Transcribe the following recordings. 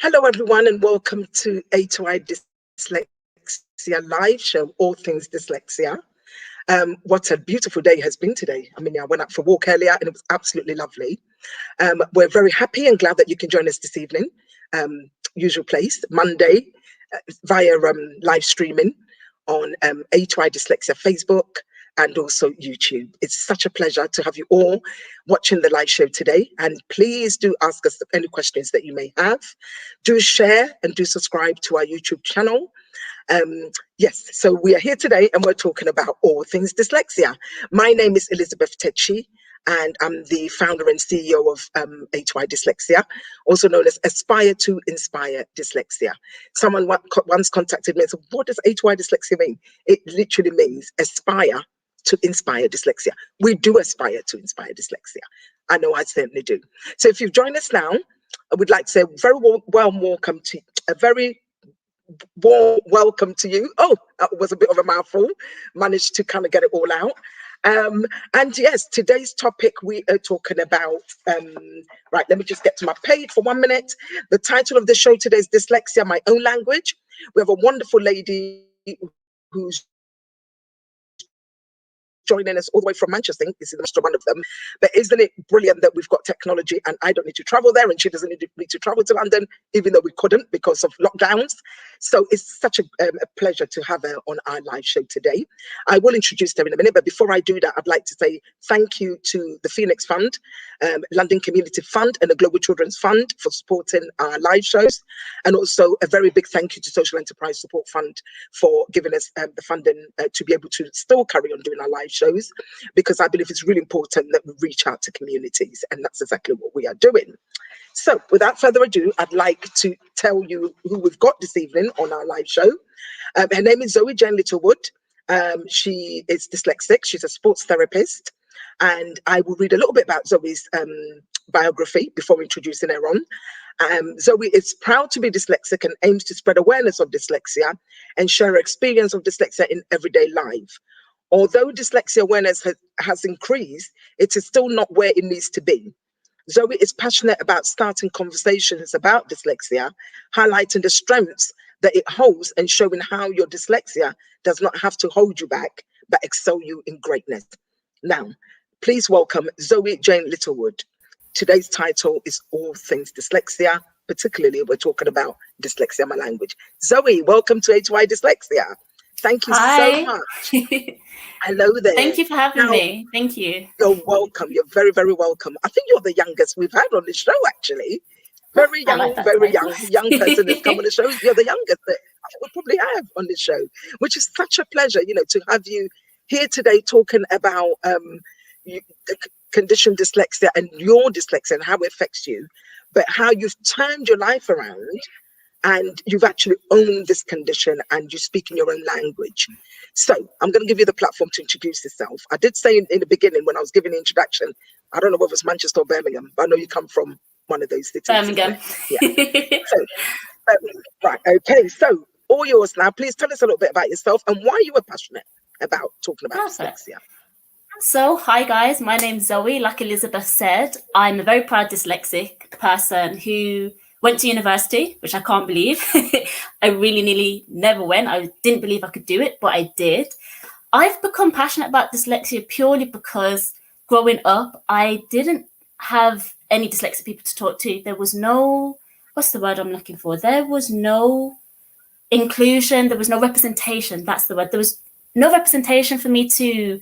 Hello, everyone, and welcome to A to I Dyslexia Live Show, All Things Dyslexia. What a beautiful day has been today. I mean, I went out for a walk earlier and it was absolutely lovely. We're very happy and glad that you can join us this evening. Usual place, Monday, via live streaming on A to I Dyslexia Facebook and also YouTube. It's such a pleasure to have you all watching the live show today. And please do ask us any questions that you may have. Do share and do subscribe to our YouTube channel. Yes, so we are here today and we're talking about all things dyslexia. My name is Elizabeth Tetchi and I'm the founder and CEO of A2I Dyslexia, also known as Aspire to Inspire Dyslexia. Someone once contacted me and said, what does A2I Dyslexia mean? It literally means aspire to inspire dyslexia. We do aspire to inspire dyslexia. I know I certainly do. So if you've joined us now, I would like to say very warm welcome to a very warm welcome to you. Oh, that was a bit of a mouthful. Managed to kind of get it all out. And yes, today's topic we are talking about, right, let me just get to my page for 1 minute. The title of the show today is Dyslexia, My Own Language. We have a wonderful lady who's joining us all the way from Manchester. I think this is one of them. But isn't it brilliant that we've got technology and I don't need to travel there and she doesn't need to travel to London, even though we couldn't because of lockdowns. So it's such a pleasure to have her on our live show today. I will introduce her in a minute, but before I do that, I'd like to say thank you to the Phoenix Fund, London Community Fund and the Global Children's Fund for supporting our live shows. And also a very big thank you to Social Enterprise Support Fund for giving us the funding to be able to still carry on doing our live shows, because I believe it's really important that we reach out to communities, and that's exactly what we are doing. So without further ado, I'd like to tell you who we've got this evening on our live show. Her name is Zoe-Jane Littlewood. She is dyslexic. She's a sports therapist, and I will read a little bit about Zoe's biography before introducing her on. Zoe is proud to be dyslexic and aims to spread awareness of dyslexia and share her experience of dyslexia in everyday life. Although dyslexia awareness has increased, it is still not where it needs to be. Zoe is passionate about starting conversations about dyslexia, highlighting the strengths that it holds and showing how your dyslexia does not have to hold you back, but excel you in greatness. Now, please welcome Zoe-Jane Littlewood. Today's title is All Things Dyslexia, particularly we're talking about Dyslexia, My Language. Zoe, welcome to A2I Dyslexia. Thank you so much. Hello there. Thank you for having me. Thank you. You're welcome. You're very, very welcome. I think you're the youngest we've had on the show, actually. Very young, young person that's come on the show. You're the youngest that we probably have on the show, which is such a pleasure, you know, to have you here today talking about the condition dyslexia and your dyslexia and how it affects you, but how you've turned your life around and you've actually owned this condition and you speak in your own language. So I'm going to give you the platform to introduce yourself. I did say in the beginning when I was giving the introduction, I don't know whether it's Manchester or Birmingham, but I know you come from one of those cities. Birmingham. Yeah. Right, okay, so all yours now. Please tell us a little bit about yourself and why you were passionate about talking about dyslexia. So, hi guys, my name's Zoe. Like Elizabeth said, I'm a very proud dyslexic person who went to university, which I can't believe. I really nearly never went. I didn't believe I could do it, but I did. I've become passionate about dyslexia purely because growing up, I didn't have any dyslexic people to talk to. There was no, what's the word I'm looking for? There was no inclusion. There was no representation. That's the word. There was no representation for me to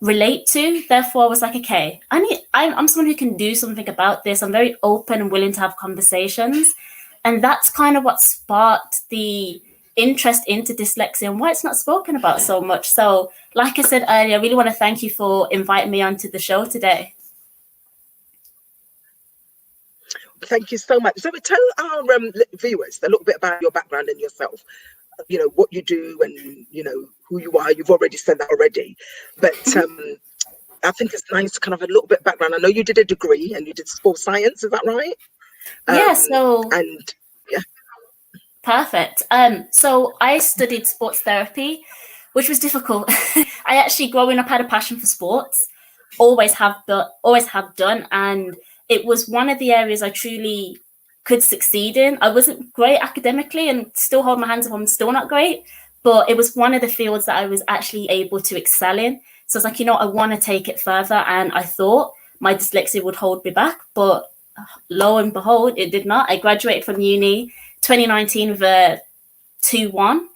relate to. Therefore I was like, okay, I'm someone who can do something about this. I'm very open and willing to have conversations, and that's kind of what sparked the interest into dyslexia and why it's not spoken about so much. So like I said earlier, I really want to thank you for inviting me onto the show today. Thank you so much. So tell our viewers a little bit about your background and yourself, you know, what you do and, you know, who you are. You've already said that already, but I think it's nice to kind of have a little bit of background. I know you did a degree and you did sports science, is that right? Yeah, perfect. So I studied sports therapy, which was difficult. I actually, growing up, had a passion for sports, always have done, and it was one of the areas I truly could succeed in. I wasn't great academically and still hold my hands up, I'm still not great, but it was one of the fields that I was actually able to excel in. So I was like, you know, I want to take it further. And I thought my dyslexia would hold me back, but lo and behold, it did not. I graduated from uni 2019 with a 2-1.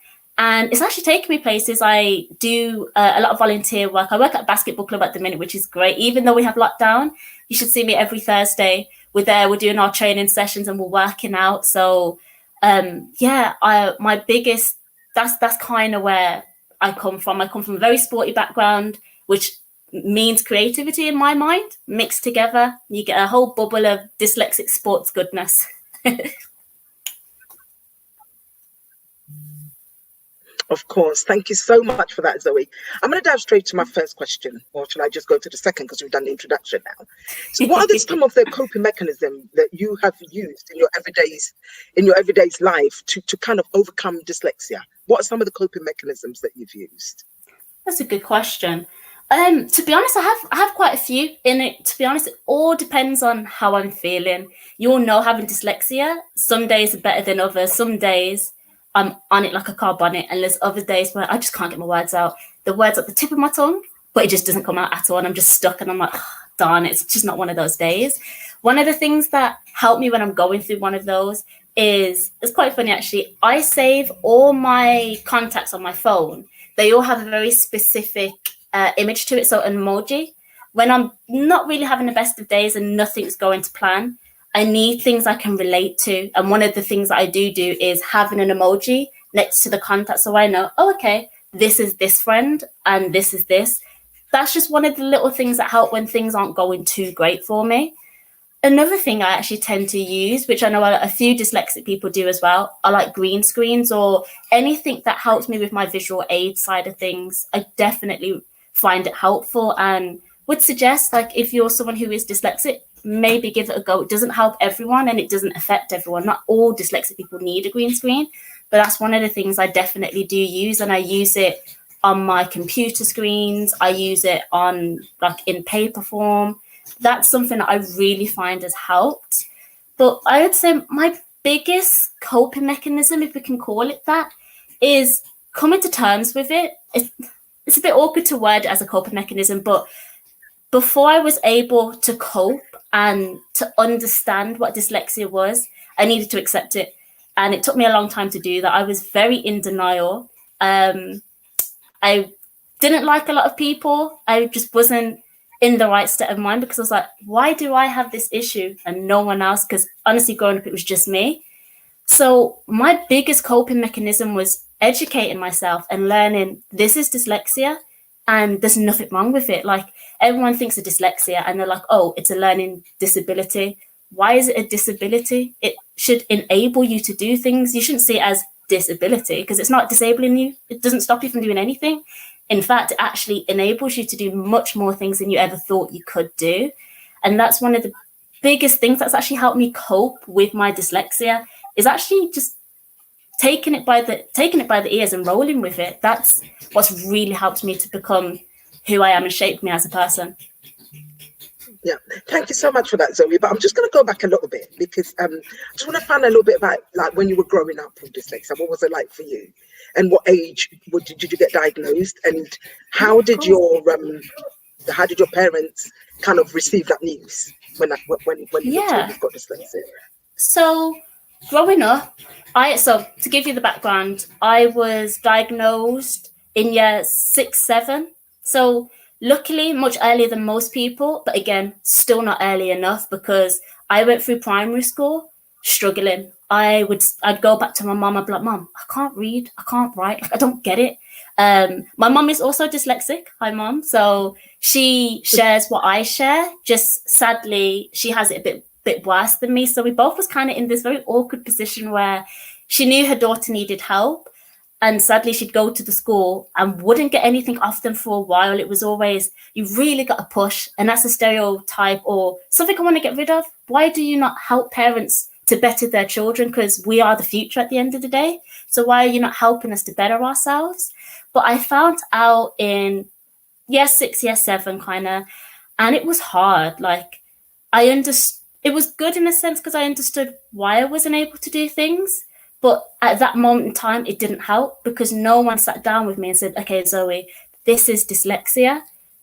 And it's actually taken me places. I do a lot of volunteer work. I work at a basketball club at the minute, which is great. Even though we have lockdown, you should see me every Thursday. We're there, we're doing our training sessions and we're working out. So my biggest, that's kind of where I come from. I come from a very sporty background, which means creativity in my mind mixed together. You get a whole bubble of dyslexic sports goodness. Of course. Thank you so much for that, Zoe. I'm going to dive straight to my first question, or shall I just go to the second because we've done the introduction now? So what are some of the coping mechanisms that you have used in your everyday's life to kind of overcome dyslexia? What are some of the coping mechanisms that you've used? That's a good question. To be honest, I have quite a few in it. To be honest, it all depends on how I'm feeling. You all know, having dyslexia, some days are better than others. Some days I'm on it like a car bonnet, and there's other days where I just can't get my words out. The words at the tip of my tongue, but it just doesn't come out at all, and I'm just stuck, and I'm like, oh, darn, it's just not one of those days. One of the things that help me when I'm going through one of those is, it's quite funny actually, I save all my contacts on my phone. They all have a very specific image to it, so an emoji. When I'm not really having the best of days and nothing's going to plan, I need things I can relate to. And one of the things that I do is having an emoji next to the contact, so I know, oh, okay, this is this friend and this is this. That's just one of the little things that help when things aren't going too great for me. Another thing I actually tend to use, which I know a few dyslexic people do as well, are like green screens or anything that helps me with my visual aid side of things. I definitely find it helpful and would suggest, like, if you're someone who is dyslexic, maybe give it a go. It doesn't help everyone and it doesn't affect everyone. Not all dyslexic people need a green screen, but that's one of the things I definitely do use, and I use it on my computer screens. I use it on, like, in paper form. That's something that I really find has helped. But I would say my biggest coping mechanism, if we can call it that, is coming to terms with it. It's a bit awkward to word it as a coping mechanism, but before I was able to cope and to understand what dyslexia was, I needed to accept it. And it took me a long time to do that. I was very in denial. I didn't like a lot of people. I just wasn't in the right state of mind because I was like, why do I have this issue and no one else? Because honestly, growing up, it was just me. So my biggest coping mechanism was educating myself and learning this is dyslexia and there's nothing wrong with it. Like, everyone thinks of dyslexia and they're like, oh, it's a learning disability. Why is it a disability? It should enable you to do things. You shouldn't see it as disability because it's not disabling you. It doesn't stop you from doing anything. In fact, it actually enables you to do much more things than you ever thought you could do. And that's one of the biggest things that's actually helped me cope with my dyslexia, is actually just taking it by the ears and rolling with it. That's what's really helped me to become who I am and shaped me as a person. Yeah, thank you so much for that, Zoe. But I'm just going to go back a little bit because I just want to find a little bit about, like, when you were growing up with dyslexia. What was it like for you, and what age did you get diagnosed, and how did your parents kind of receive that news when you were told you've got dyslexia? So growing up, so to give you the background, I was diagnosed in year 6, 7. So luckily, much earlier than most people, but again, still not early enough because I went through primary school struggling. I'd go back to my mom. I'd be like, Mom, I can't read, I can't write, I don't get it. My mom is also dyslexic. Hi, Mom. So she shares what I share. Just sadly, she has it a bit worse than me. So we both was kind of in this very awkward position where she knew her daughter needed help. And sadly, she'd go to the school and wouldn't get anything off them for a while. It was always, you really got to push. And that's a stereotype or something I want to get rid of. Why do you not help parents to better their children? Because we are the future at the end of the day. So why are you not helping us to better ourselves? But I found out in year 6, year 7 kind of, and it was hard. Like, I it was good in a sense because I understood why I wasn't able to do things. But at that moment in time, it didn't help because no one sat down with me and said, okay, Zoe, this is dyslexia.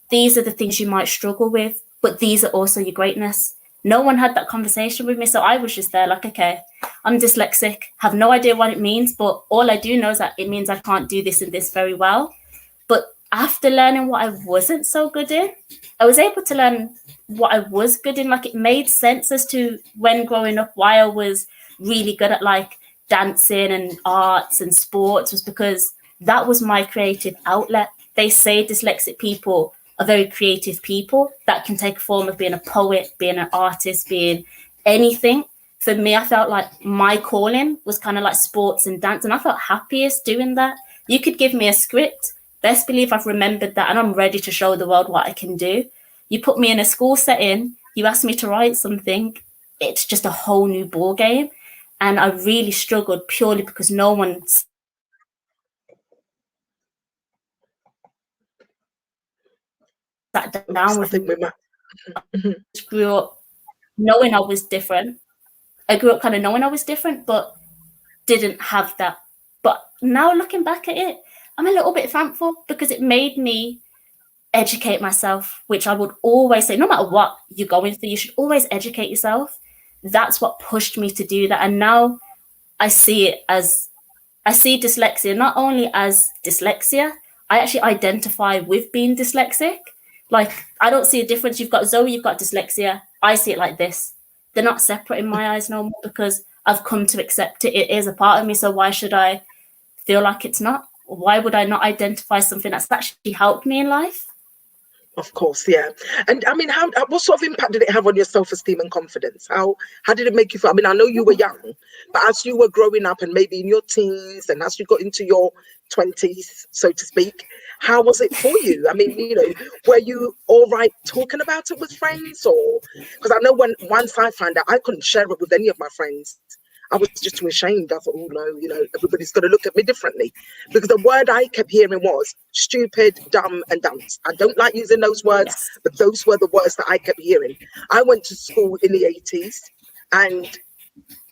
These are the things you might struggle with, but these are also your greatness. No one had that conversation with me. So I was just there like, okay, I'm dyslexic, have no idea what it means, but all I do know is that it means I can't do this and this very well. But after learning what I wasn't so good in, I was able to learn what I was good in. Like, it made sense as to when growing up, why I was really good at like dancing and arts and sports, was because that was my creative outlet. They say dyslexic people are very creative people that can take a form of being a poet, being an artist, being anything. For me, I felt like my calling was kind of like sports and dance, and I felt happiest doing that. You could give me a script, best believe I've remembered that and I'm ready to show the world what I can do. You put me in a school setting, you ask me to write something, it's just a whole new ball game. And I really struggled purely because no one sat down with me. I grew up knowing I was different. I grew up kind of knowing I was different, but didn't have that. But now looking back at it, I'm a little bit thankful because it made me educate myself, which I would always say, no matter what you're going through, you should always educate yourself. That's what pushed me to do that. And now I see dyslexia not only as dyslexia, I actually identify with being dyslexic. Like, I don't see a difference. You've got Zoe, you've got dyslexia. I see it like this. They're not separate in my eyes no more because I've come to accept it. It is a part of me. So why should I feel like it's not? Why would I not identify something that's actually helped me in life? Of course, yeah. And I mean, what sort of impact did it have on your self-esteem and confidence? How did it make you feel? I mean, I know you were young, but as you were growing up and maybe in your teens and as you got into your 20s, so to speak, how was it for you? I mean, you know, were you all right talking about it with friends? Or because I know once I found out, I couldn't share it with any of my friends. I was just too ashamed. I thought, oh no, you know, everybody's going to look at me differently. Because the word I kept hearing was stupid, dumb, and dunce. I don't like using those words, Yes. but those were the words that I kept hearing. I went to school in the 80s and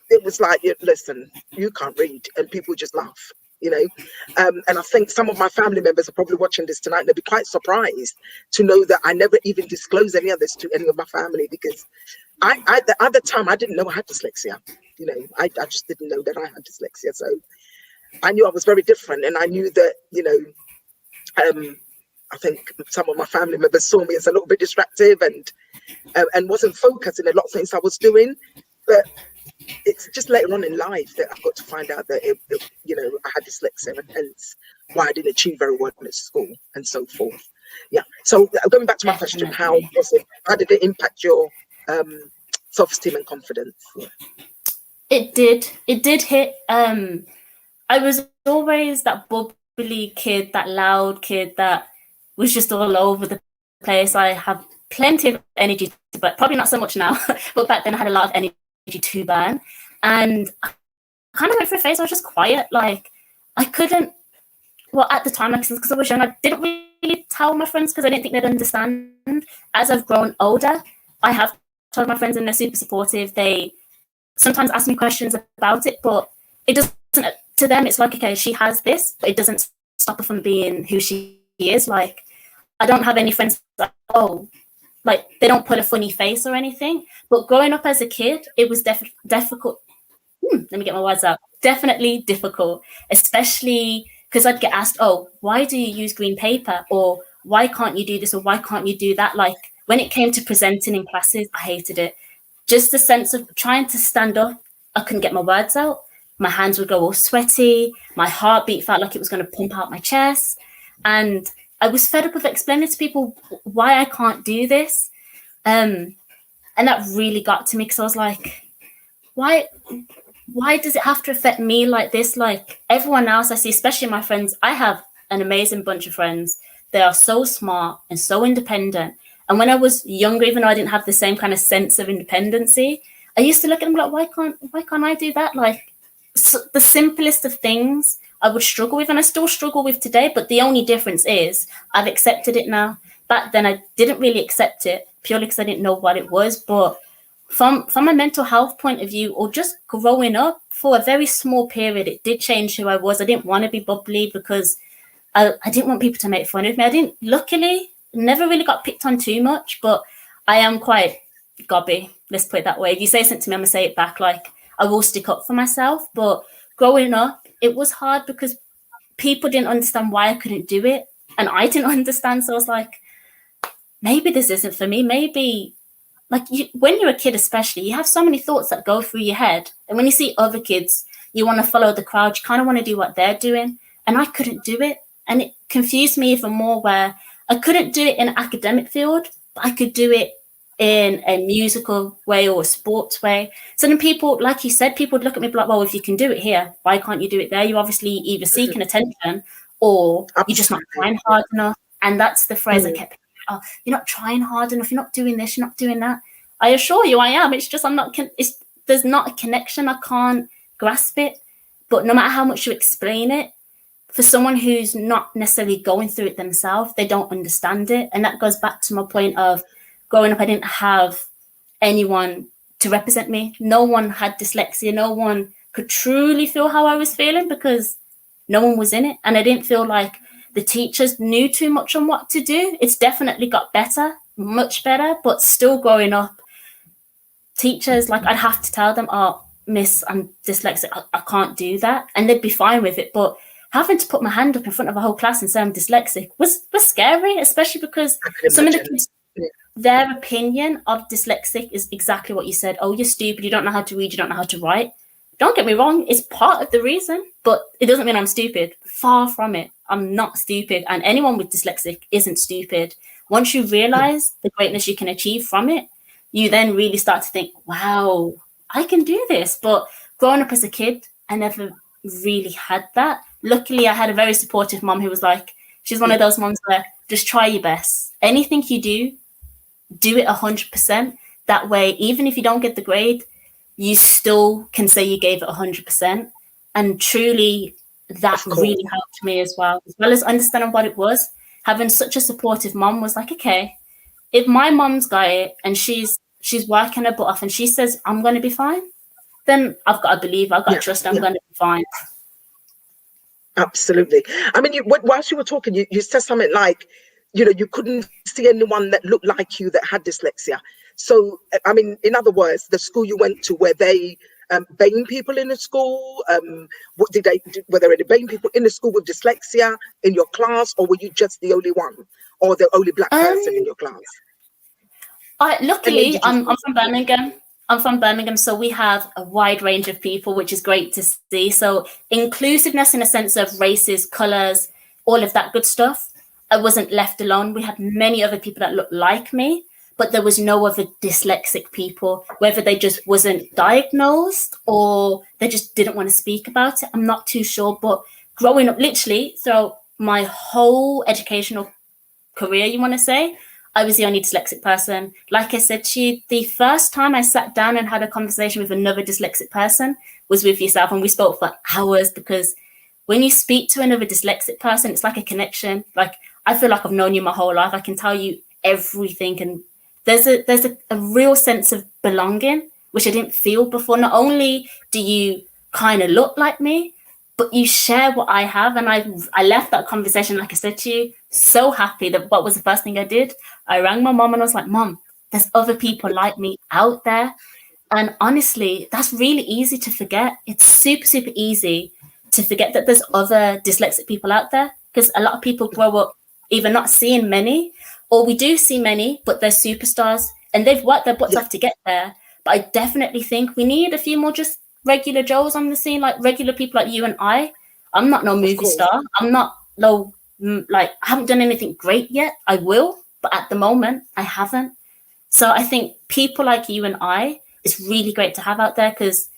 it was like, listen, you can't read, and people just laugh, you know. And I think some of my family members are probably watching this tonight. They'll be quite surprised to know that I never even disclosed any of this to any of my family because at the time I didn't know I had dyslexia. You know, I just didn't know that I had dyslexia. So I knew I was very different, and I knew that, you know, I think some of my family members saw me as a little bit distractive and wasn't focused in a lot of things I was doing. But it's just later on in life that I got to find out that you know, I had dyslexia, and hence why I didn't achieve very well at school and so forth. Yeah. So going back to my question, how did it impact your self-esteem and confidence? Yeah. It did hit. I was always that bubbly kid, that loud kid that was just all over the place. I have plenty of energy, but probably not so much now. But back then I had a lot of energy to burn. And I kind of went through a phase where I was just quiet. Like, I couldn't, well, at the time, like, because I was young, I didn't really tell my friends because I didn't think they'd understand. As I've grown older, I have told my friends and they're super supportive. They sometimes ask me questions about it, but it doesn't, to them, it's like, okay, she has this, but it doesn't stop her from being who she is. Like, I don't have any friends that, oh, like, they don't put a funny face or anything. But growing up as a kid, it was difficult. Let me get my words out. Definitely difficult, especially because I'd get asked, oh, why do you use green paper? Or why can't you do this? Or why can't you do that? Like, when it came to presenting in classes, I hated it. Just the sense of trying to stand up, I couldn't get my words out. My hands would go all sweaty. My heartbeat felt like it was going to pump out my chest. And I was fed up of explaining to people why I can't do this. And that really got to me because I was like, why does it have to affect me like this? Like, everyone else I see, especially my friends, I have an amazing bunch of friends. They are so smart and so independent. And when I was younger, even though I didn't have the same kind of sense of independency, I used to look at them like, why can't I do that? Like, so the simplest of things I would struggle with, and I still struggle with today. But the only difference is I've accepted it now. Back then, I didn't really accept it purely because I didn't know what it was. But from a mental health point of view, or just growing up, for a very small period, it did change who I was. I didn't want to be bubbly because I didn't want people to make fun of me. Luckily, never really got picked on too much, but I am quite gobby, let's put it that way. If you say something to me, I'm going to say it back. Like, I will stick up for myself. But growing up, it was hard because people didn't understand why I couldn't do it. And I didn't understand. So I was like, maybe this isn't for me. Maybe, like, when you're a kid especially, you have so many thoughts that go through your head. And when you see other kids, you want to follow the crowd. You kind of want to do what they're doing. And I couldn't do it. And it confused me even more, where I couldn't do it in an academic field, but I could do it in a musical way or a sports way. So then people, like you said, people would look at me like, well, if you can do it here, why can't you do it there? You're obviously either seeking attention or you're just not trying hard enough. And that's the phrase I kept, oh, you're not trying hard enough. You're not doing this. You're not doing that. I assure you I am. It's just there's not a connection. I can't grasp it. But no matter how much you explain it, for someone who's not necessarily going through it themselves, they don't understand it. And that goes back to my point of growing up, I didn't have anyone to represent me. No one had dyslexia. No one could truly feel how I was feeling because no one was in it. And I didn't feel like the teachers knew too much on what to do. It's definitely got better, much better, but still growing up, teachers, like, I'd have to tell them, oh, miss, I'm dyslexic. I can't do that. And they'd be fine with it. But having to put my hand up in front of a whole class and say I'm dyslexic was scary, especially because some of the kids, their opinion of dyslexic is exactly what you said. Oh, you're stupid. You don't know how to read. You don't know how to write. Don't get me wrong. It's part of the reason, but it doesn't mean I'm stupid. Far from it. I'm not stupid. And anyone with dyslexic isn't stupid. Once you realize the greatness you can achieve from it, you then really start to think, wow, I can do this. But growing up as a kid, I never really had that. Luckily, I had a very supportive mom who was like, she's one of those moms where just try your best. Anything you do it 100%. That way, even if you don't get the grade, you still can say you gave it 100%. And truly, that really helped me as well as understanding what it was. Having such a supportive mom was like, okay, if my mom's got it and she's working her butt off and she says I'm going to be fine, then I've got to believe, I've got to trust I'm going to be fine. Absolutely. I mean, whilst you were talking, you said something like, you couldn't see anyone that looked like you that had dyslexia. So, I mean, in other words, the school you went to, were they BAME people in the school? Were there any BAME people in the school with dyslexia in your class, or were you just the only one, or the only black person in your class? Luckily, I'm from Birmingham. I'm from Birmingham, so we have a wide range of people, which is great to see. So inclusiveness in a sense of races, colours, all of that good stuff. I wasn't left alone. We had many other people that looked like me, but there was no other dyslexic people, whether they just wasn't diagnosed or they just didn't want to speak about it. I'm not too sure, but growing up, literally, throughout my whole educational career, you want to say, I was the only dyslexic person. Like I said to you, the first time I sat down and had a conversation with another dyslexic person was with yourself, and we spoke for hours, because when you speak to another dyslexic person, it's like a connection. Like, I feel like I've known you my whole life. I can tell you everything, and there's a real sense of belonging, which I didn't feel before. Not only do you kind of look like me, but you share what I have. And I left that conversation, like I said to you, so happy. That what was the first thing I did? I rang my mom and I was like, Mom, there's other people like me out there. And honestly, that's really easy to forget. It's super, super easy to forget that there's other dyslexic people out there, because a lot of people grow up either not seeing many, or we do see many, but they're superstars and they've worked their butts off to get there. But I definitely think we need a few more just regular Joes on the scene, like regular people like you and I. I'm not no movie star. I'm not no, I haven't done anything great yet. I will, but at the moment, I haven't. So I think people like you and I, it's really great to have out there, because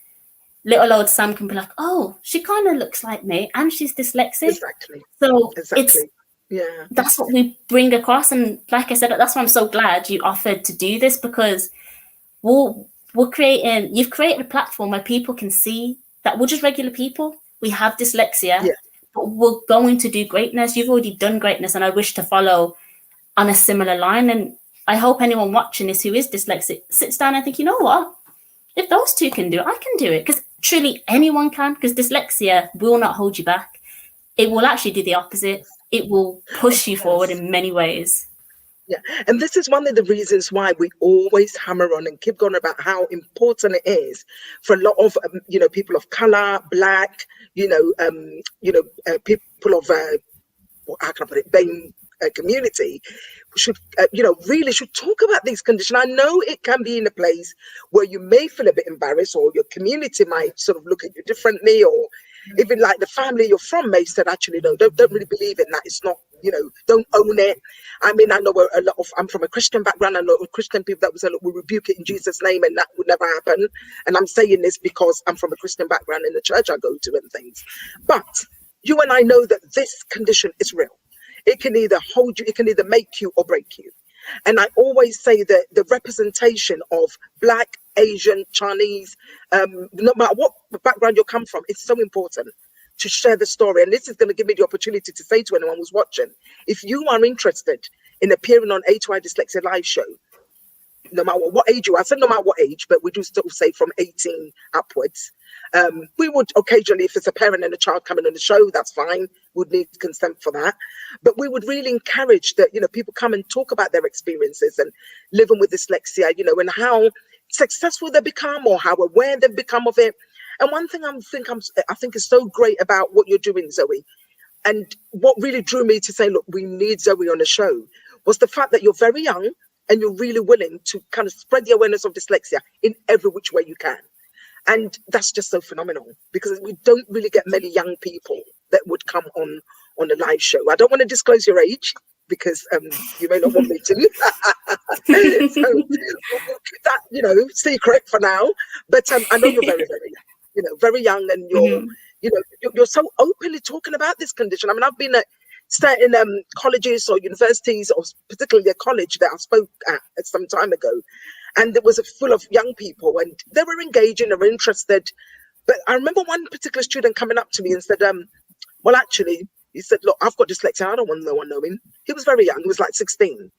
little old Sam can be like, oh, she kind of looks like me and she's dyslexic. Exactly. So exactly. That's what we bring across. And like I said, that's why I'm so glad you offered to do this, because you've created a platform where people can see that we're just regular people. We have dyslexia, but we're going to do greatness. You've already done greatness, and I wish to follow on a similar line. And I hope anyone watching this who is dyslexic sits down and think, you know what? If those two can do it, I can do it. Because truly anyone can, because dyslexia will not hold you back. It will actually do the opposite. It will push you forward in many ways. Yeah, and this is one of the reasons why we always hammer on and keep going about how important it is for a lot of people of color, Black, people of how can I put it, BAME community should really should talk about these conditions. I know it can be in a place where you may feel a bit embarrassed, or your community might sort of look at you differently, or even like the family you're from may say, actually, no, don't really believe in that. It's not, don't own it. I mean, I know I'm from a Christian background. I know Christian people that would say, look, we rebuke it in Jesus' name, and that would never happen. And I'm saying this because I'm from a Christian background in the church I go to and things. But you and I know that this condition is real. It can either hold you, it can either make you or break you. And I always say that the representation of Black, Asian, Chinese, no matter what background you come from, it's so important to share the story. And this is going to give me the opportunity to say to anyone who's watching, if you are interested in appearing on A2I Dyslexia Live show, no matter what age you are, I said no matter what age, but we do still say from 18 upwards. We would occasionally, if it's a parent and a child coming on the show, that's fine. We'd need consent for that. But we would really encourage that, people come and talk about their experiences and living with dyslexia, and how successful they become or how aware they've become of it. And one thing I think is so great about what you're doing, Zoe, and what really drew me to say, look, we need Zoe on the show, was the fact that you're very young and you're really willing to kind of spread the awareness of dyslexia in every which way you can. And that's just so phenomenal, because we don't really get many young people that would come on a live show. I don't want to disclose your age, because you may not want me to. So we'll keep that, secret for now. But I know you're very, very young, very young, and you're so openly talking about this condition. I mean, I've been at certain colleges or universities, or particularly a college that I spoke at some time ago, and it was full of young people, and they were engaging, they were interested. But I remember one particular student coming up to me and said, well, actually, he said, look, I've got dyslexia. I don't want no one knowing. He was very young. He was like 16.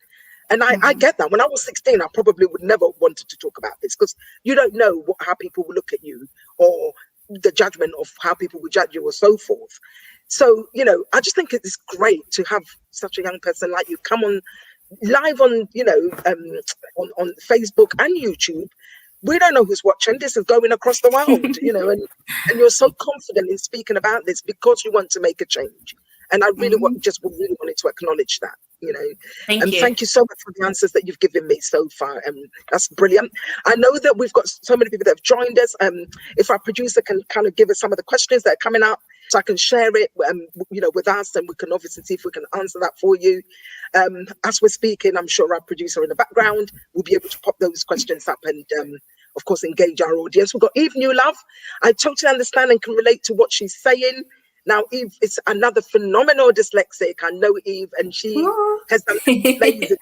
And I get that. When I was 16, I probably would never wanted to talk about this, because you don't know how people will look at you, or the judgment of how people will judge you, or so forth. So, I just think it's great to have such a young person like you come on live on, on Facebook and YouTube. We don't know who's watching. This is going across the world, and you're so confident in speaking about this because you want to make a change. And I really wanted to acknowledge that, Thank you so much for the answers that you've given me so far. That's brilliant. I know that we've got so many people that have joined us. If our producer can kind of give us some of the questions that are coming up, so I can share it, with us, and we can obviously see if we can answer that for you. As we're speaking, I'm sure our producer in the background will be able to pop those questions up and, of course, engage our audience. We've got Eve Newlove. I totally understand and can relate to what she's saying. Now, Eve is another phenomenal dyslexic. I know Eve, and she has done amazing,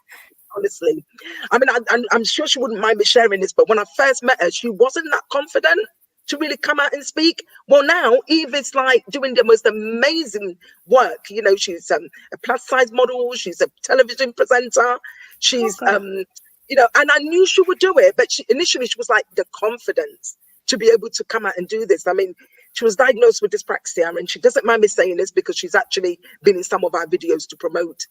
honestly. I mean, I'm sure she wouldn't mind me sharing this, but when I first met her, she wasn't that confident to really come out and speak. Well, now Eve is like doing the most amazing work. She's a plus size model. She's a television presenter. She's, and I knew she would do it, but initially she was like the confidence to be able to come out and do this. I mean, she was diagnosed with dyspraxia, and she doesn't mind me saying this because she's actually been in some of our videos to promote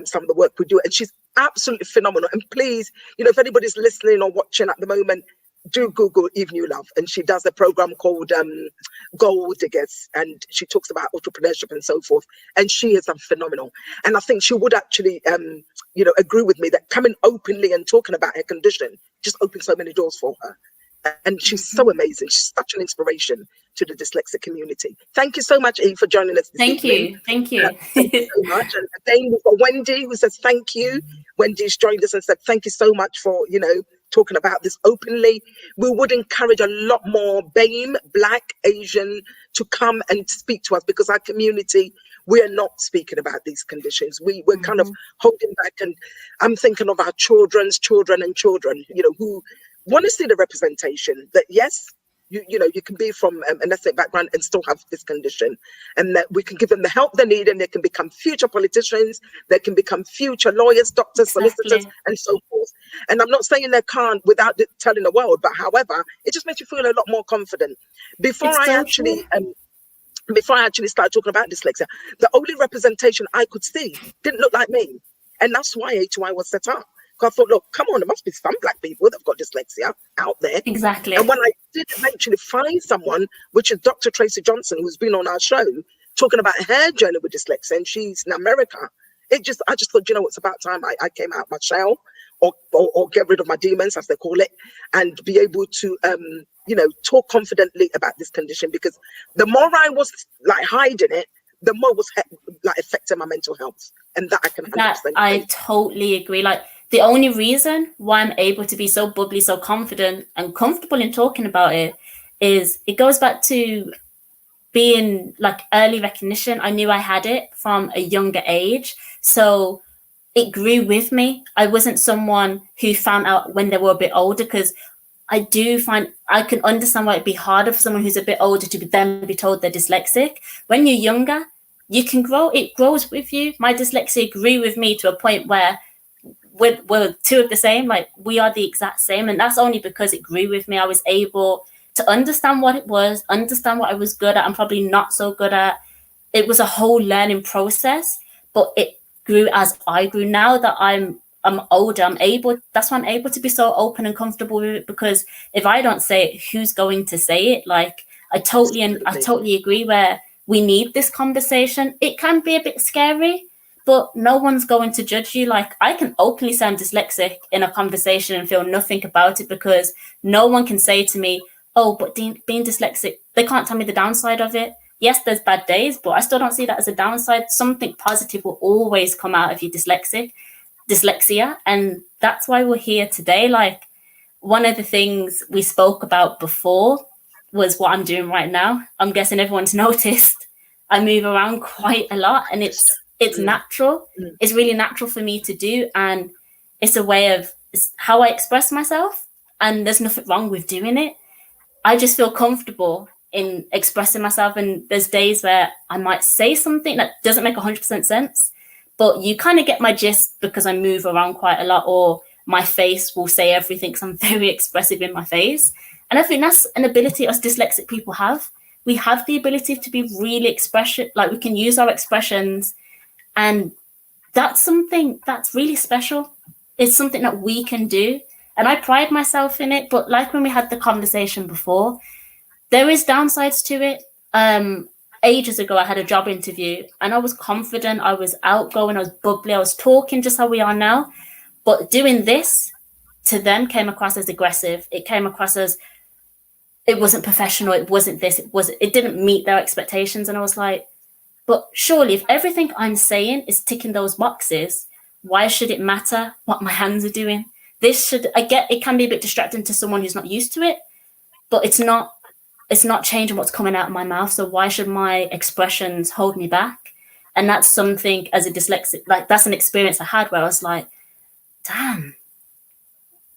some of the work we do. And she's absolutely phenomenal. And please, if anybody's listening or watching at the moment, do Google Eve Newlove, and she does a program called Gold Diggers, and she talks about entrepreneurship and so forth, and she is phenomenal. And I think she would actually agree with me that coming openly and talking about her condition just opens so many doors for her. And she's so amazing. She's such an inspiration to the dyslexic community. Thank you so much, Eve, for joining us this evening. Thank you. Thank you so much. And again, we've got Wendy, who says thank you. Wendy's joined us and said thank you so much for talking about this openly. We would encourage a lot more BAME, Black, Asian, to come and speak to us, because our community, we are not speaking about these conditions. We're kind of holding back, and I'm thinking of our children's children and children, who want to see the representation that, yes, you can be from an ethnic background and still have this condition, and that we can give them the help they need, and they can become future politicians, they can become future lawyers, doctors, solicitors, and so forth. And I'm not saying they can't without telling the world, but however, it just makes you feel a lot more confident. Before I actually started talking about dyslexia, the only representation I could see didn't look like me, and that's why HY was set up. I thought, look, come on, there must be some black people that have got dyslexia out there. Exactly. And when I did eventually find someone, which is Dr. Tracy Johnson, who's been on our show, talking about her journey with dyslexia, and she's in America, I just thought, it's about time I came out my shell, or get rid of my demons, as they call it, and be able to, talk confidently about this condition. Because the more I was like hiding it, the more was like affecting my mental health, and that I can 100%. I totally agree. Like, the only reason why I'm able to be so bubbly, so confident and comfortable in talking about it is it goes back to being like early recognition. I knew I had it from a younger age. So it grew with me. I wasn't someone who found out when they were a bit older, because I do find I can understand why it'd be harder for someone who's a bit older to then be told they're dyslexic. When you're younger, you can grow. It grows with you. My dyslexia grew with me to a point where we're two of the same, like we are the exact same. And that's only because it grew with me. I was able to understand what it was, understand what I was good at and probably not so good at. It was a whole learning process, but it grew as I grew. Now that I'm older, that's why I'm able to be so open and comfortable with it, because if I don't say it, who's going to say it? Like, I totally agree where we need this conversation. It can be a bit scary, but no one's going to judge you. Like, I can openly say I'm dyslexic in a conversation and feel nothing about it, because no one can say to me, oh, but being dyslexic, they can't tell me the downside of it. Yes, there's bad days, but I still don't see that as a downside. Something positive will always come out of your dyslexia. And that's why we're here today. Like, one of the things we spoke about before was what I'm doing right now. I'm guessing everyone's noticed I move around quite a lot, and it's natural. It's really natural for me to do, and it's a way of how I express myself, and there's nothing wrong with doing it. I just feel comfortable in expressing myself, and there's days where I might say something that doesn't make 100% sense, but you kind of get my gist because I move around quite a lot, or my face will say everything because I'm very expressive in my face. And I think that's an ability us dyslexic people have. We have the ability to be really expressive, like we can use our expressions, and that's something that's really special. It's something that we can do, and I pride myself in it. But like when we had the conversation before, there is downsides to it. Ages ago, I had a job interview and I was confident, I was outgoing, I was bubbly, I was talking just how we are now. But doing this to them came across as aggressive. It came across as it wasn't professional. It wasn't this. It didn't meet their expectations. And I was like, but surely if everything I'm saying is ticking those boxes, why should it matter what my hands are doing? I get it can be a bit distracting to someone who's not used to it, but it's not changing what's coming out of my mouth. So why should my expressions hold me back? And that's something as a dyslexic, like that's an experience I had where I was like, damn,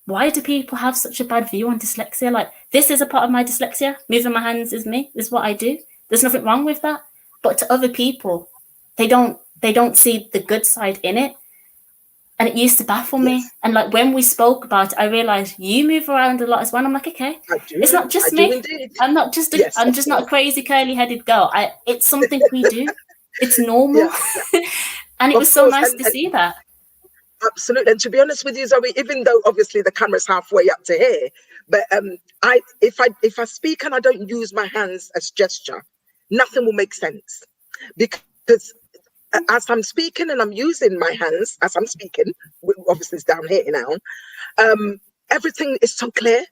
why do people have such a bad view on dyslexia? Like, this is a part of my dyslexia. Moving my hands is me, is what I do. There's nothing wrong with that. But to other people, they don't see the good side in it. And it used to baffle me. And like when we spoke about it, I realized you move around a lot as well. I'm like, okay, it's not just me. I'm not just I'm just not a crazy curly headed girl. It's something we do. It's normal. Yeah. And it was so nice to see that. Absolutely. And to be honest with you, Zoe, even though obviously the camera's halfway up to here, but if I speak and I don't use my hands as gesture, nothing will make sense. Because as I'm speaking and I'm using my hands as I'm speaking, obviously it's down here now, everything is so clear.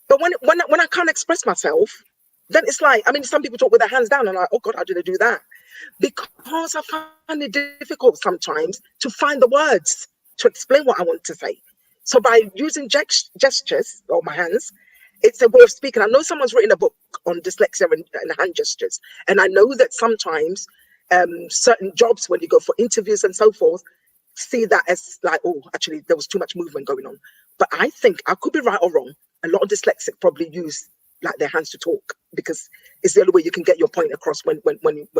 But when I can't express myself, then it's like, I mean, some people talk with their hands down and I'm like, oh God, how did I do that? Because I find it difficult sometimes to find the words to explain what I want to say. So by using gestures or my hands, it's a way of speaking. I know someone's written a book on dyslexia and hand gestures. And I know that sometimes certain jobs, when you go for interviews and so forth, see that as like, oh, actually, there was too much movement going on. But I think, I could be right or wrong, a lot of dyslexics probably use like their hands to talk, because it's the only way you can get your point across when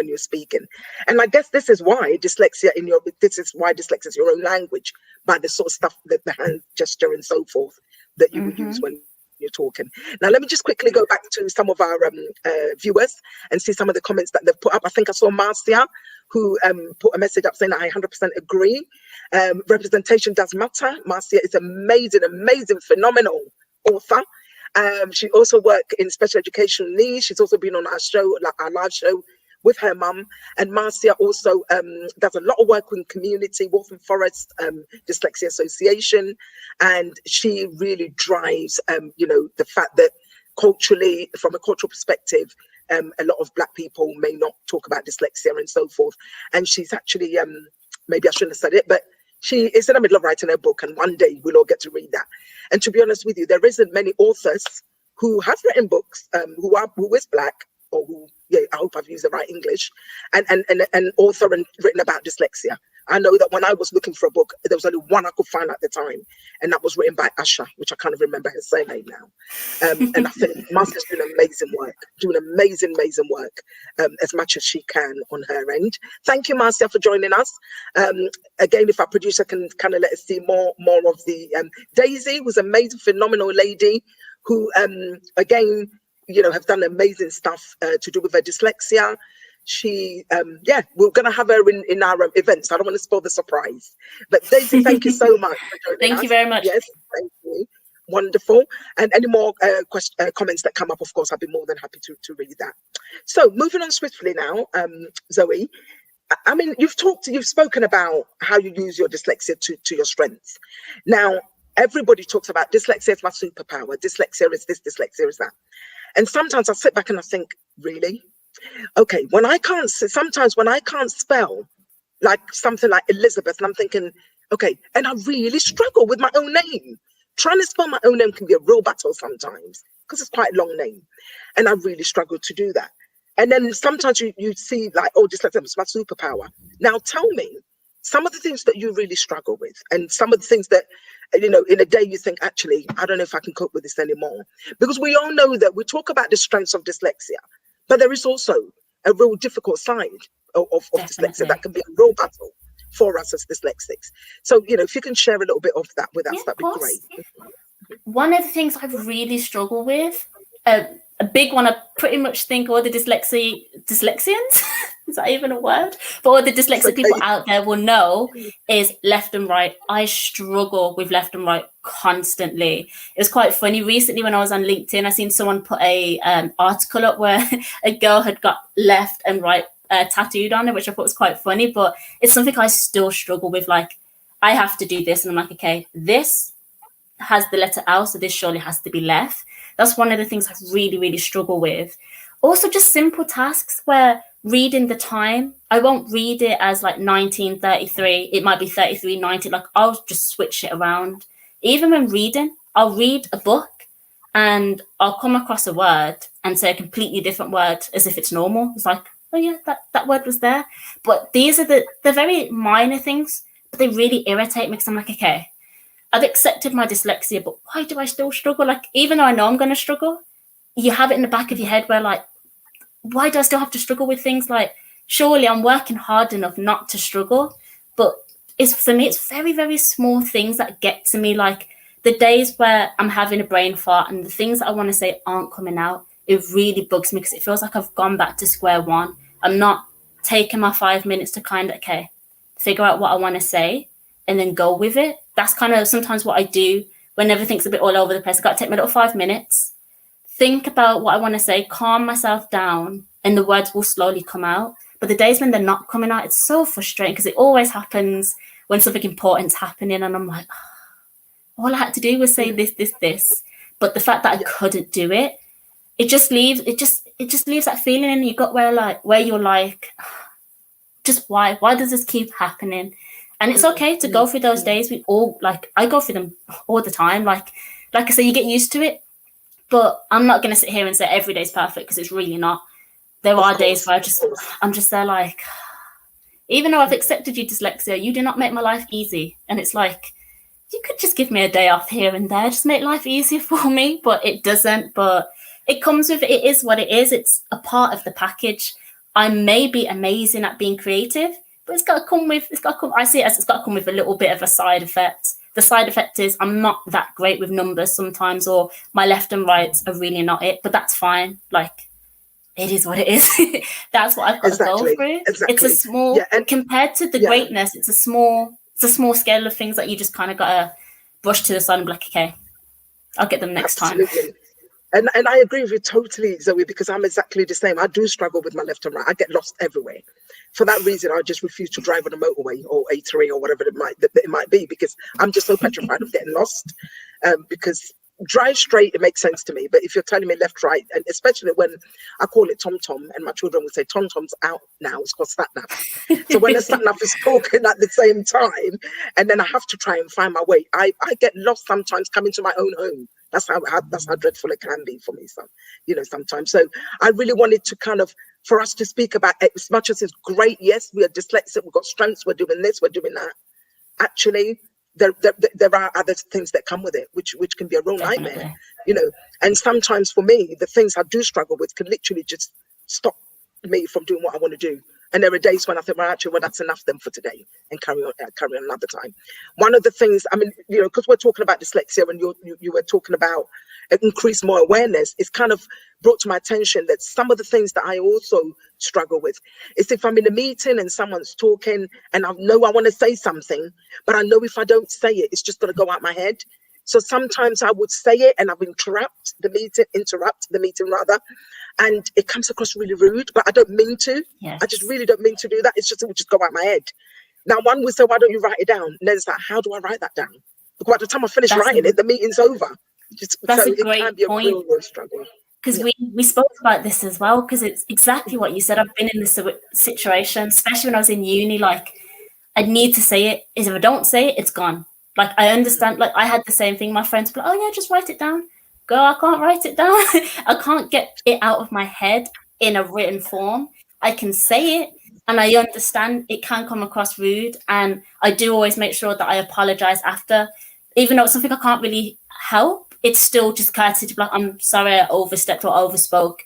you're speaking. And I guess this is why dyslexia is your own language, by the sort of stuff, that the hand gesture and so forth that you would use when you're talking. Now, let me just quickly go back to some of our viewers and see some of the comments that they've put up. I think I saw Marcia, who put a message up saying that I 100% agree. Representation does matter. Marcia is amazing, phenomenal author. She also worked in special education needs. She's also been on our show, like our live show, with her mum. And Marcia also does a lot of work with community, Waltham Forest Dyslexia Association, and she really drives, the fact that culturally, from a cultural perspective, a lot of Black people may not talk about dyslexia and so forth. And she's actually, maybe I shouldn't have said it, but she is in the middle of writing her book, and one day we'll all get to read that. And to be honest with you, there isn't many authors who have written books who is Black, or who, I hope I've used the right English, and author and written about dyslexia. I know that when I was looking for a book, there was only one I could find at the time, and that was written by Asha, which I can't remember her surname now. And I think Marcia's doing amazing work, as much as she can on her end. Thank you, Marcia, for joining us. Again, if our producer can kind of let us see more of the Daisy, was an amazing, phenomenal lady who, again, have done amazing stuff to do with her dyslexia. She, we're going to have her in our events. I don't want to spoil the surprise. But Daisy, thank you so much for joining us. Thank you very much. Yes, thank you. Wonderful. And any more comments that come up, of course, I'd be more than happy to read that. So moving on swiftly now, Zoe, I mean, you've spoken about how you use your dyslexia to your strengths. Now, everybody talks about dyslexia is my superpower. Dyslexia is this, dyslexia is that. And sometimes I sit back and I think, really? Okay, sometimes when I can't spell, like something like Elizabeth, and I'm thinking, okay, and I really struggle with my own name. Trying to spell my own name can be a real battle sometimes, because it's quite a long name. And I really struggle to do that. And then sometimes you see like, oh, dyslexia is my superpower. Now tell me some of the things that you really struggle with, and some of the things that, in a day you think, actually, I don't know if I can cope with this anymore. Because we all know that we talk about the strengths of dyslexia, but there is also a real difficult side of dyslexia that can be a real battle for us as dyslexics. So, if you can share a little bit of that with us, that'd be great. One of the things I really struggle with, a big one, I pretty much think all the dyslexians, is that even a word? But all the dyslexic people out there will know is left and right. I struggle with left and right constantly. It was quite funny. Recently, when I was on LinkedIn, I seen someone put a article up where a girl had got left and right tattooed on it, which I thought was quite funny. But it's something I still struggle with. Like, I have to do this, and I'm like, okay, this has the letter L, so this surely has to be left. That's one of the things I really, really struggle with. Also, just simple tasks where reading the time, I won't read it as like 1933. It might be 33:90. Like, I'll just switch it around. Even when reading, I'll read a book and I'll come across a word and say a completely different word as if it's normal. It's like, oh yeah, that word was there. But these are the very minor things, but they really irritate me because I'm like, okay, I've accepted my dyslexia, but why do I still struggle? Like, even though I know I'm going to struggle, you have it in the back of your head where, like, why do I still have to struggle with things? Like, surely I'm working hard enough not to struggle. But for me, it's very, very small things that get to me. Like, the days where I'm having a brain fart and the things that I want to say aren't coming out, it really bugs me because it feels like I've gone back to square one. I'm not taking my 5 minutes to kind of, okay, figure out what I want to say and then go with it. That's kind of sometimes what I do when everything's a bit all over the place. I've got to take my little 5 minutes, think about what I want to say, calm myself down, and the words will slowly come out. But the days when they're not coming out, it's so frustrating because it always happens when something important's happening. And I'm like, oh, all I had to do was say this. But the fact that I couldn't do it, it just leaves that feeling in your gut where you're like, just why does this keep happening? And it's okay to go through those days. I go through them all the time. Like I say, you get used to it. But I'm not going to sit here and say every day's perfect because it's really not. There are days where I'm just there like, even though I've accepted your dyslexia, you do not make my life easy. And it's like, you could just give me a day off here and there, just make life easier for me. But it doesn't. But it comes with, it is what it is. It's a part of the package. I may be amazing at being creative, but it's got to come with, I see it as it's got to come with a little bit of a side effect. The side effect is I'm not that great with numbers sometimes, or my left and rights are really not it, but that's fine. Like, it is what it is. That's what I've got to go through. Exactly. It's a small, compared to the greatness, it's a small scale of things that you just kind of got to brush to the side and be like, okay, I'll get them next time. And I agree with you totally, Zoe, because I'm exactly the same. I do struggle with my left and right. I get lost everywhere. For that reason, I just refuse to drive on a motorway or A3 or whatever it might be, because I'm just so petrified of getting lost. Because drive straight, it makes sense to me. But if you're telling me left, right, and especially when I call it tom-tom, and my children will say, tom-tom's out now, it's called sat-nav. So when the sat-nav is talking at the same time, and then I have to try and find my way, I get lost sometimes coming to my own home. That's how dreadful it can be for me, sometimes. So I really wanted to kind of, for us to speak about it, as much as it's great, yes, we are dyslexic, we've got strengths, we're doing this, we're doing that. Actually, there are other things that come with it, which can be a real nightmare, And sometimes for me, the things I do struggle with can literally just stop me from doing what I want to do. And there are days when I think, well, that's enough then for today, and carry on another time. One of the things, I mean, because we're talking about dyslexia, and you were talking about increase more awareness, it's kind of brought to my attention that some of the things that I also struggle with is if I'm in a meeting and someone's talking and I know I want to say something, but I know if I don't say it, it's just going to go out my head. So sometimes I would say it and I've interrupt the meeting rather, and it comes across really rude, but I don't mean to. Yes. I just really don't mean to do that. It would just go out my head. Now, one would say, why don't you write it down? And then it's like, how do I write that down? Because by the time I finish writing it, the meeting's over. That's a great point. Real struggle. Because we spoke about this as well, because it's exactly what you said. I've been in this situation, especially when I was in uni. Like, I need to say it. If I don't say it, it's gone. Like, I understand. Like, I had the same thing. My friends were like, oh yeah, just write it down. Girl, I can't write it down. I can't get it out of my head in a written form. I can say it, and I understand it can come across rude, and I do always make sure that I apologize after, even though it's something I can't really help. It's still just courtesy to be like, I'm sorry I overstepped or overspoke.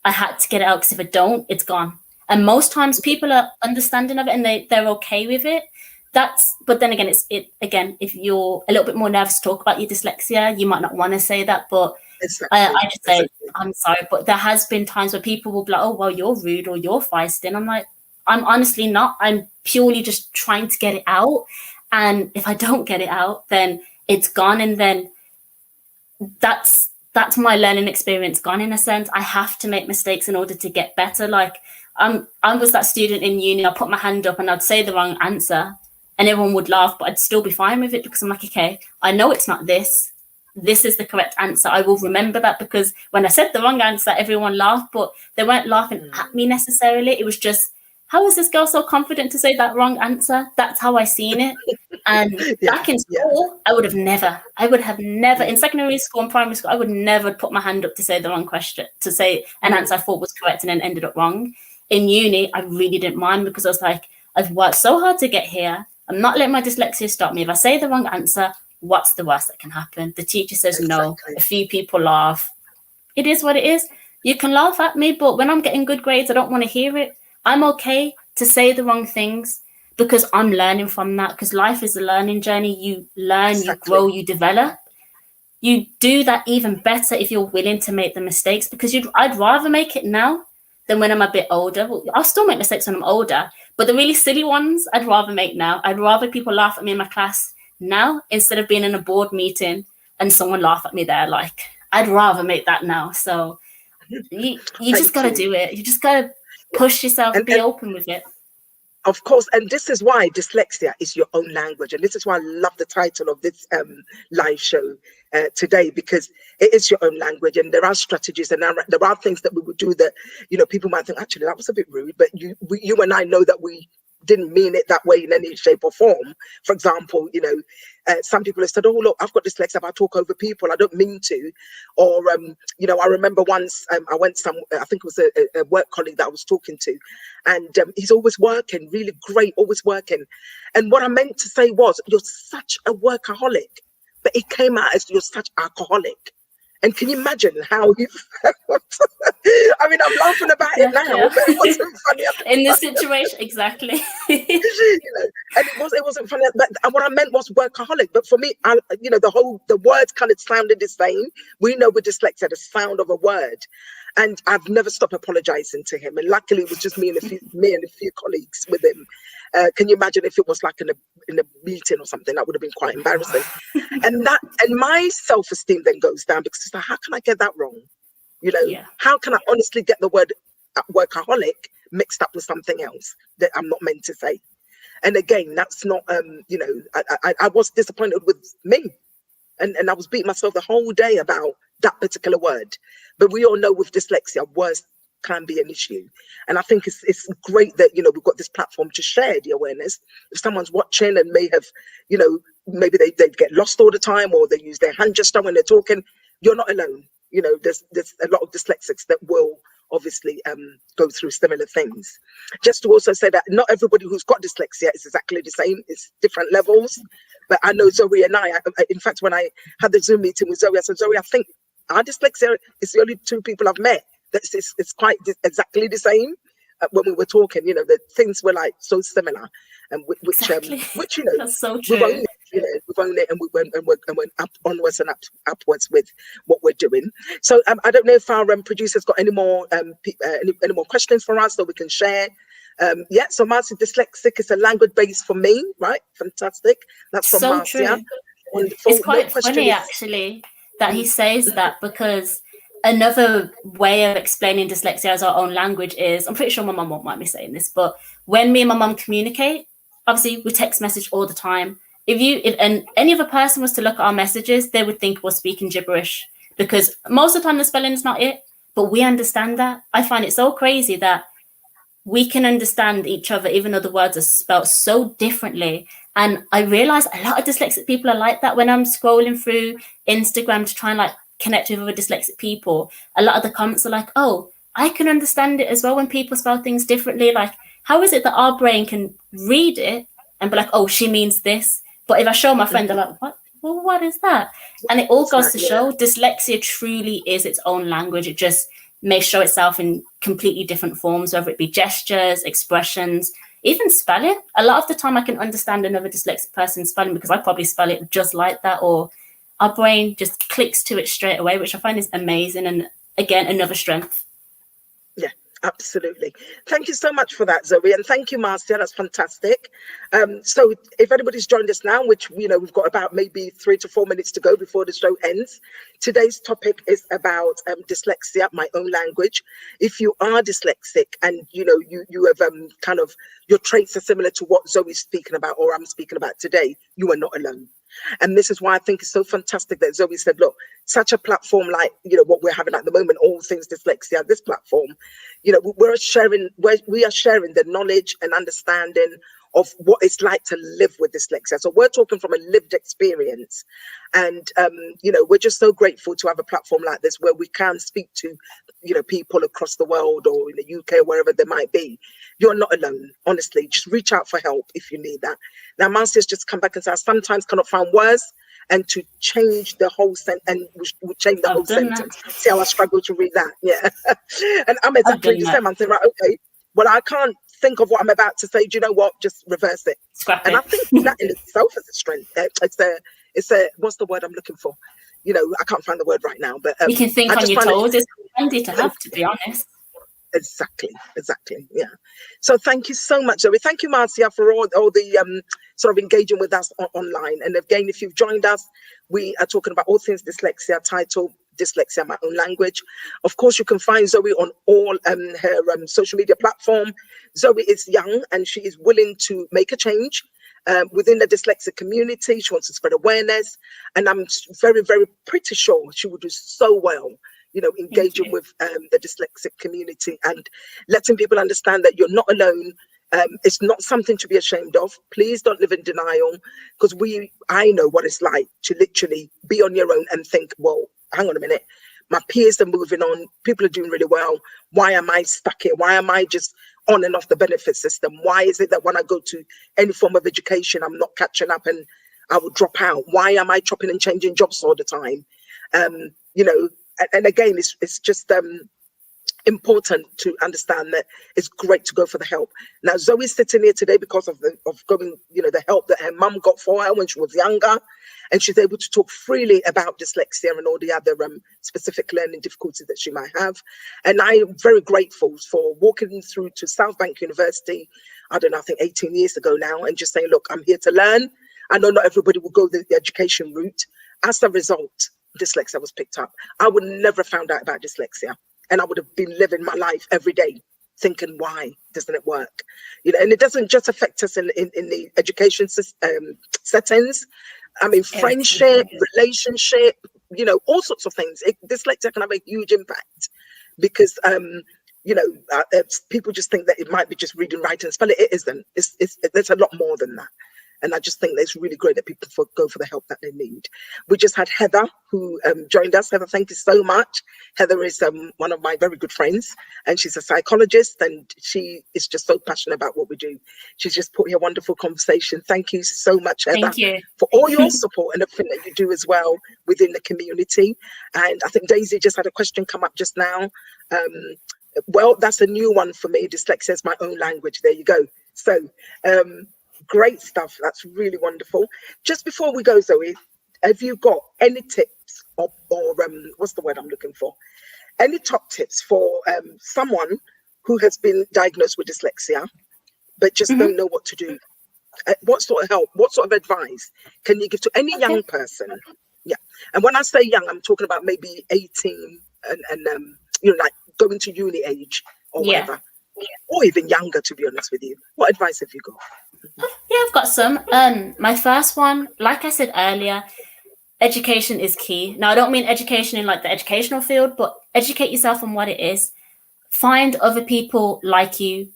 I had to get it out, because if I don't, it's gone. And most times people are understanding of it and they're okay with it. But then again, if you're a little bit more nervous to talk about your dyslexia, you might not want to say that. But I just say, I'm sorry. But there has been times where people will be like, oh, well, you're rude or you're feisty. And I'm like, I'm honestly not. I'm purely just trying to get it out. And if I don't get it out, then it's gone. And then that's my learning experience gone, in a sense. I have to make mistakes in order to get better. Like, I was that student in uni, I put my hand up and I'd say the wrong answer and everyone would laugh, but I'd still be fine with it, because I'm like, okay, I know it's not this is the correct answer. I will remember that, because when I said the wrong answer, everyone laughed, but they weren't laughing at me necessarily. It was just, how is this girl so confident to say that wrong answer? That's how I seen it. And back in school, I would have never, in secondary school and primary school, I would never put my hand up to say the wrong question, to say an answer I thought was correct and then ended up wrong. In uni, I really didn't mind, because I was like, I've worked so hard to get here. I'm not letting my dyslexia stop me. If I say the wrong answer, what's the worst that can happen? The teacher says no. A few people laugh. It is what it is. You can laugh at me, but when I'm getting good grades, I don't want to hear it. I'm okay to say the wrong things, because I'm learning from that, because life is a learning journey. You learn, you grow, you develop. You do that even better if you're willing to make the mistakes, because I'd rather make it now than when I'm a bit older. Well, I'll still make mistakes when I'm older, but the really silly ones, I'd rather make now. I'd rather people laugh at me in my class now instead of being in a board meeting and someone laugh at me there. Like, I'd rather make that now. So you just got to do it. You just got to push yourself and be open with it. Of course, and this is why dyslexia is your own language, and this is why I love the title of this live show today, because it is your own language, and there are strategies, and there are things that we would do that, people might think, actually, that was a bit rude, but you and I know that we didn't mean it that way in any shape or form. For example, some people have said, oh, look, I've got dyslexia, I talk over people, I don't mean to. Or, I remember once I went somewhere, I think it was a work colleague that I was talking to, and he's always working, really great, always working. And what I meant to say was, you're such a workaholic, but it came out as you're such alcoholic. And can you imagine how he felt? I mean, I'm laughing about it now, but it wasn't funny in this situation. Exactly. You know, and it wasn't funny. But what I meant was workaholic. But for me, you know, the words kind of sounded the same. We know with dyslexia, the sound of a word, and I've never stopped apologizing to him. And luckily, it was just me and a few colleagues with him. Can you imagine if it was like in a meeting or something? That would have been quite embarrassing. And my self-esteem then goes down, because it's like, how can I get that wrong? You know, how can I honestly get the word workaholic mixed up with something else that I'm not meant to say? And again, that's not, you know, I was disappointed with me, and I was beating myself the whole day about that particular word. But we all know with dyslexia, words can be an issue. And I think it's great that, you know, we've got this platform to share the awareness. If someone's watching and may have, you know, maybe they get lost all the time, or they use their hand gesture when they're talking, you're not alone. You know, there's a lot of dyslexics that will obviously go through similar things. Just to also say that not everybody who's got dyslexia is exactly the same. It's different levels. But I know Zoe and I, in fact, when I had the Zoom meeting with Zoe, I said, Zoe, I think our dyslexia is the only two people I've met that's it's quite exactly the same. When we were talking, you know, the things were like so similar, and which you know, that's so true. We've owned it, and we went up onwards and upwards with what we're doing. So I don't know if our producer's got any more any more questions for us that we can share. So Marcia, dyslexic is a language base for me, right? Fantastic. That's from so Marcia. True. It's quite funny actually that he says that, because another way of explaining dyslexia as our own language is, I'm pretty sure my mum won't mind me saying this, but when me and my mum communicate, obviously we text message all the time. If any other person was to look at our messages, they would think we're speaking gibberish, because most of the time the spelling is not it, but we understand that. I find it so crazy that we can understand each other, even though the words are spelled so differently. And I realize a lot of dyslexic people are like that. When I'm scrolling through Instagram to try and like connect with other dyslexic people, a lot of the comments are like, oh, I can understand it as well when people spell things differently. Like, how is it that our brain can read it and be like, oh, she means this, but if I show my friend, they're like, what? Well, what is that? And it all goes to show dyslexia truly is its own language. It just may show itself in completely different forms, whether it be gestures, expressions, even spelling. A lot of the time I can understand another dyslexic person's spelling because I probably spell it just like that, or our brain just clicks to it straight away, which I find is amazing. And again, another strength. Yeah, absolutely. Thank you so much for that, Zoe. And thank you, Marcia. That's fantastic. So if anybody's joined us now, which, you know, we've got about maybe 3 to 4 minutes to go before the show ends. Today's topic is about dyslexia, my own language. If you are dyslexic and, you know, you have kind of, your traits are similar to what Zoe's speaking about, or I'm speaking about today, you are not alone. And this is why I think it's so fantastic that Zoe said, look, such a platform like, you know, what we're having at the moment, all things dyslexia, this platform, you know, we are sharing the knowledge and understanding of what it's like to live with dyslexia. So we're talking from a lived experience. And, you know, we're just so grateful to have a platform like this where we can speak to, you know, people across the world or in the UK, wherever they might be. You're not alone, honestly. Just reach out for help if you need that. Now, Marcia's just come back and said, I sometimes cannot find words, and to change the whole sentence, and we change the whole sentence. See how I struggle to read that? Yeah. And I'm exactly the same. I'm saying, right, okay, well, I can't think of what I'm about to say. Do you know what? Just reverse it. Scrap and it. I think that in itself is a strength. It's a what's the word I'm looking for? You know, I can't find the word right now, but you can think on your toes. It's handy to have, to be honest. Exactly. Yeah. So thank you so much, Zoe. Thank you, Marcia, for all the sort of engaging with us online. And again, if you've joined us, we are talking about all things dyslexia, titled Dyslexia, My Own Language. Of course, you can find Zoe on all her social media platform. Zoe is young and she is willing to make a change within the dyslexic community. She wants to spread awareness, and I'm very, very pretty sure she will do so well, you know, engaging with the dyslexic community and letting people understand that you're not alone. It's not something to be ashamed of. Please don't live in denial, because I know what it's like to literally be on your own and think, well, hang on a minute, my peers are moving on, people are doing really well. Why am I stuck here? Why am I just on and off the benefit system? Why is it that when I go to any form of education, I'm not catching up and I will drop out? Why am I chopping and changing jobs all the time? you know, and again, it's just important to understand that it's great to go for the help. Now, Zoe's sitting here today because of going, you know, the help that her mum got for her when she was younger, and she's able to talk freely about dyslexia and all the other specific learning difficulties that she might have. And I am very grateful for walking through to South Bank University, I don't know, I think 18 years ago now, and just saying, look, I'm here to learn. I know not everybody will go the education route. As a result, dyslexia was picked up. I would never have found out about dyslexia. And I would have been living my life every day thinking, why doesn't it work? You know, and it doesn't just affect us in the education settings. I mean, friendship, relationship, you know, all sorts of things. Dyslexia can have a huge impact because, you know, people just think that it might be just reading, writing, and spelling. It isn't. There's a lot more than that. And I just think that it's really great that people go for the help that they need. We just had Heather, who joined us. Heather, thank you so much. Heather is one of my very good friends, and she's a psychologist, and she is just so passionate about what we do. She's just put here a wonderful conversation. Thank you so much, Heather, Thank you for all your support and everything that you do as well within the community. And I think Daisy just had a question come up just now. Well, that's a new one for me. Dyslexia is my own language. There you go. So, great stuff. That's really wonderful. Just before we go, Zoe, have you got any tips or what's the word I'm looking for? Any top tips for someone who has been diagnosed with dyslexia, but just don't know what to do? What sort of help, what sort of advice can you give to any young person? Yeah. And when I say young, I'm talking about maybe 18 and you know, like going to uni age or whatever. Or even younger, to be honest with you. What advice have you got? Yeah, I've got some. My first one, like I said earlier, education is key. Now, I don't mean education in like the educational field, but educate yourself on what it is. Find other people like you.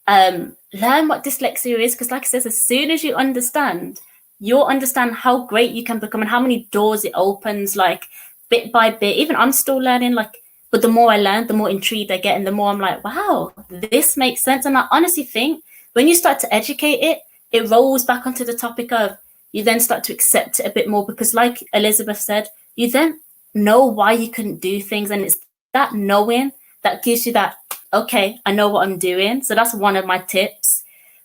Learn what dyslexia is, because like I said, as soon as you understand, you'll understand how great you can become and how many doors it opens, like bit by bit. Even I'm still learning, like, but the more I learn, the more intrigued I get, and the more I'm like, wow, this makes sense. And I honestly think when you start to educate it, it rolls back onto the topic of you then start to accept it a bit more, because like Elizabeth said, you then know why you couldn't do things. And it's that knowing that gives you that, okay, I know what I'm doing. So that's one of my tips.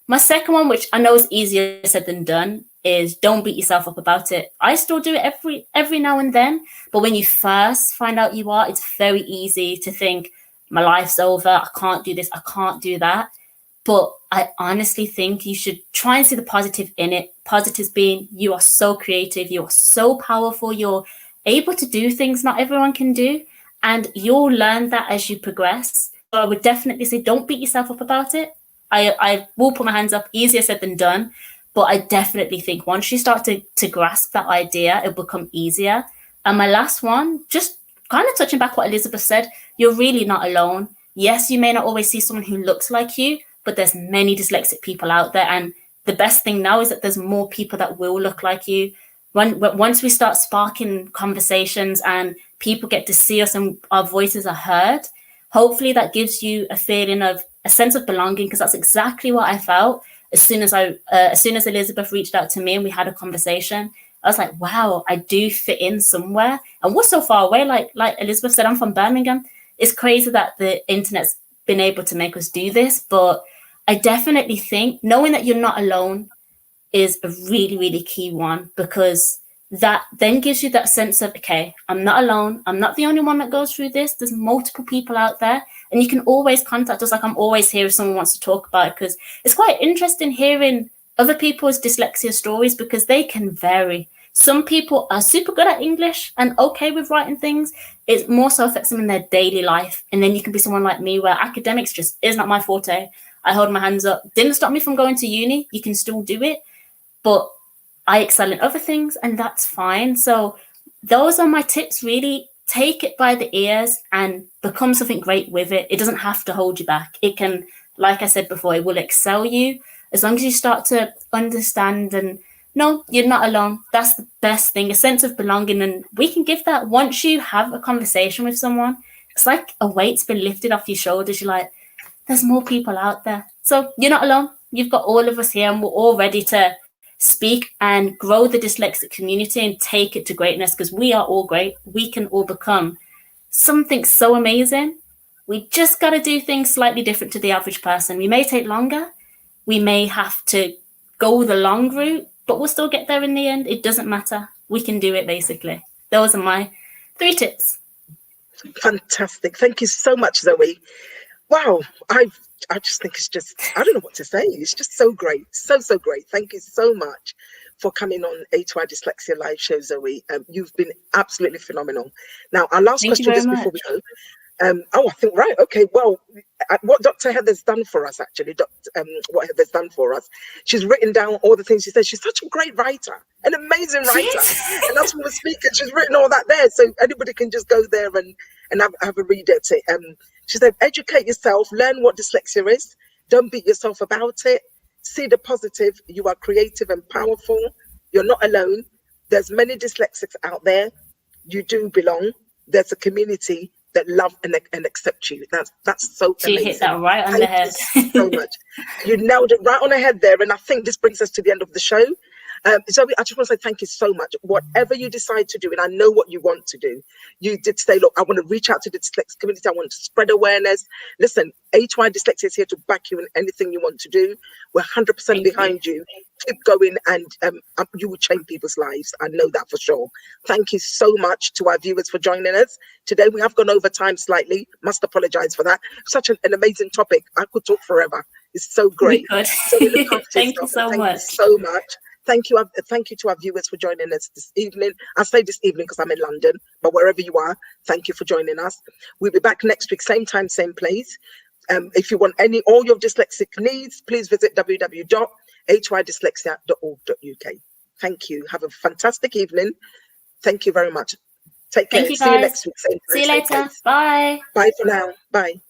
My second one, which I know is easier said than done, is don't beat yourself up about it. I still do it every now and then, but when you first find out you are, it's very easy to think my life's over, I can't do this, I can't do that. But I honestly think you should try and see the positive in it. Positives being you are so creative, you are so powerful, you're able to do things not everyone can do, and you'll learn that as you progress. So I would definitely say don't beat yourself up about it. I will put my hands up, easier said than done. But I definitely think once you start to grasp that idea, it'll become easier. And my last one, just kind of touching back what Elizabeth said, you're really not alone. Yes, you may not always see someone who looks like you, but there's many dyslexic people out there. And the best thing now is that there's more people that will look like you. Once we start sparking conversations and people get to see us and our voices are heard, hopefully that gives you a feeling of a sense of belonging, because that's exactly what I felt. As soon as Elizabeth reached out to me and we had a conversation, I was like, wow, I do fit in somewhere. And we're so far away. Like Elizabeth said, I'm from Birmingham. It's crazy that the internet's been able to make us do this. But I definitely think knowing that you're not alone is a really, really key one, because that then gives you that sense of, okay, I'm not alone. I'm not the only one that goes through this. There's multiple people out there, and you can always contact us. Like I'm always here if someone wants to talk about it, because it's quite interesting hearing other people's dyslexia stories, because they can vary. Some people are super good at English and okay with writing things. It more so affects them in their daily life. And then you can be someone like me where academics just is not my forte. I hold my hands up. Didn't stop me from going to uni. You can still do it. But I excel in other things, and that's fine. So those are my tips, really. Take it by the ears and become something great with it. It doesn't have to hold you back. It can, like I said before, it will excel you as long as you start to understand and no, you're not alone. That's the best thing, a sense of belonging. And we can give that once you have a conversation with someone. It's like a weight's been lifted off your shoulders. You're like, there's more people out there. So you're not alone. You've got all of us here, and we're all ready to speak and grow the dyslexic community and take it to greatness, because we are all great. We can all become something so amazing. We just got to do things slightly different to the average person. We may take longer. We may have to go the long route, but we'll still get there in the end. It doesn't matter. We can do it, basically. Those are my 3 tips. Fantastic. Thank you so much, Zoe. Wow. I just think it's just, I don't know what to say. It's just so great. So great. Thank you so much for coming on A2I Dyslexia Live Show, Zoe. You've been absolutely phenomenal. Now, our last question just before we go. I think, right, okay, well, what Dr. Heather's done for us, actually, what Heather's done for us, she's written down all the things she says. She's such a great writer, an amazing writer. And that's what we're speaking. She's written all that there, so anybody can just go there and have a read at it. She said, educate yourself, learn what dyslexia is, don't beat yourself about it, see the positive, you are creative and powerful, you're not alone, there's many dyslexics out there, you do belong, there's a community that love and accept you. That's so amazing. She hit that right on the head. So much. You nailed it right on the head there. And I think this brings us to the end of the show. Zoe, I just want to say thank you so much. Whatever you decide to do, and I know what you want to do, you did say, look, I want to reach out to the dyslexic community. I want to spread awareness. Listen, A2I Dyslexia is here to back you in anything you want to do. We're 100% behind you. Keep going, and you will change people's lives. I know that for sure. Thank you so much to our viewers for joining us. Today, we have gone over time slightly. Must apologize for that. Such an amazing topic. I could talk forever. It's so great. So we look after Thank you so much. So much. Thank you to our viewers for joining us this evening. I say this evening because I'm in London, but wherever you are, thank you for joining us. We'll be back next week, same time, same place. If you want all your dyslexic needs, please visit www.hydyslexia.org.uk. Thank you. Have a fantastic evening. Thank you very much. Take care. Thank you, See you next week. Same See you later. place. Bye. Bye for now. Bye.